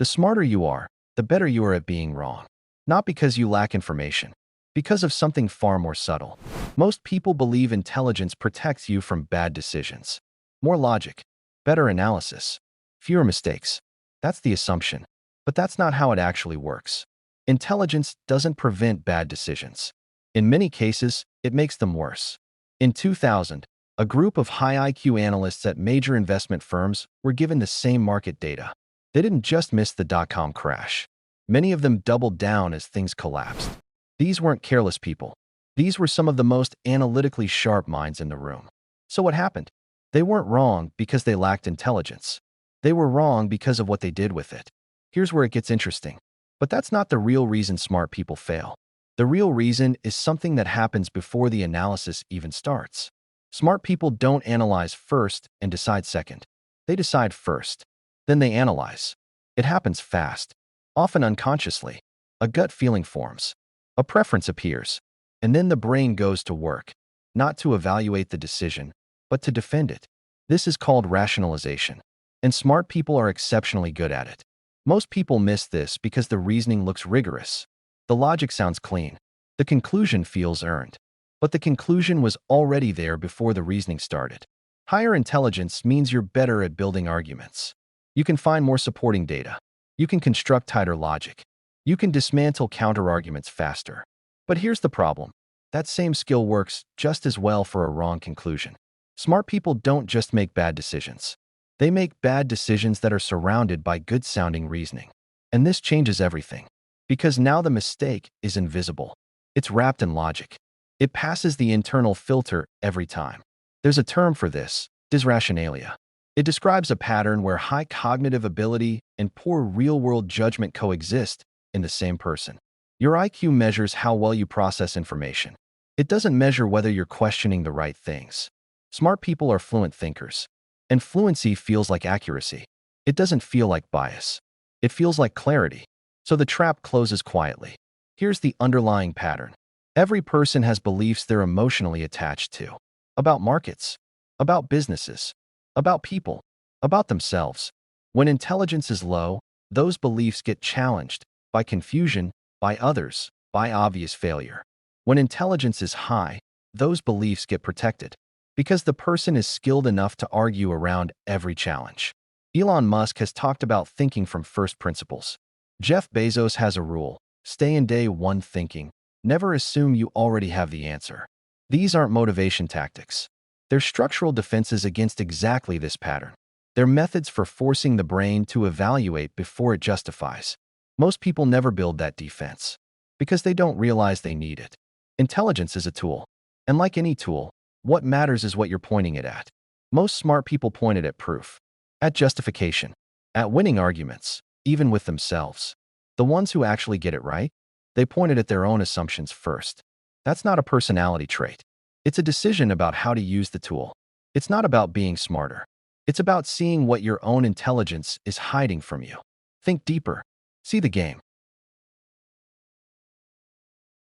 The smarter you are, the better you are at being wrong. Not because you lack information, because of something far more subtle. Most people believe intelligence protects you from bad decisions. More logic, better analysis, fewer mistakes. That's the assumption. But that's not how it actually works. Intelligence doesn't prevent bad decisions. In many cases, it makes them worse. In 2000, a group of high IQ analysts at major investment firms were given the same market data. They didn't just miss the dot-com crash. Many of them doubled down as things collapsed. These weren't careless people. These were some of the most analytically sharp minds in the room. So what happened? They weren't wrong because they lacked intelligence. They were wrong because of what they did with it. Here's where it gets interesting. But that's not the real reason smart people fail. The real reason is something that happens before the analysis even starts. Smart people don't analyze first and decide second. They decide first. Then they analyze. It happens fast, often unconsciously. A gut feeling forms. A preference appears. And then the brain goes to work, not to evaluate the decision, but to defend it. This is called rationalization. And smart people are exceptionally good at it. Most people miss this because the reasoning looks rigorous. The logic sounds clean. The conclusion feels earned. But the conclusion was already there before the reasoning started. Higher intelligence means you're better at building arguments. You can find more supporting data. You can construct tighter logic. You can dismantle counterarguments faster. But here's the problem. That same skill works just as well for a wrong conclusion. Smart people don't just make bad decisions. They make bad decisions that are surrounded by good-sounding reasoning. And this changes everything. Because now the mistake is invisible. It's wrapped in logic. It passes the internal filter every time. There's a term for this, dysrationalia. It describes a pattern where high cognitive ability and poor real-world judgment coexist in the same person. Your IQ measures how well you process information. It doesn't measure whether you're questioning the right things. Smart people are fluent thinkers. And fluency feels like accuracy. It doesn't feel like bias. It feels like clarity. So the trap closes quietly. Here's the underlying pattern. Every person has beliefs they're emotionally attached to. About markets, about businesses, about people, about themselves. When intelligence is low, those beliefs get challenged by confusion, by others, by obvious failure. When intelligence is high, those beliefs get protected because the person is skilled enough to argue around every challenge. Elon Musk has talked about thinking from first principles. Jeff Bezos has a rule: stay in day one thinking. Never assume you already have the answer. These aren't motivation tactics. They're structural defenses against exactly this pattern. They're methods for forcing the brain to evaluate before it justifies. Most people never build that defense because they don't realize they need it. Intelligence is a tool. And like any tool, what matters is what you're pointing it at. Most smart people point it at proof, at justification, at winning arguments, even with themselves. The ones who actually get it right, they point it at their own assumptions first. That's not a personality trait. It's a decision about how to use the tool. It's not about being smarter. It's about seeing what your own intelligence is hiding from you. Think deeper. See the game.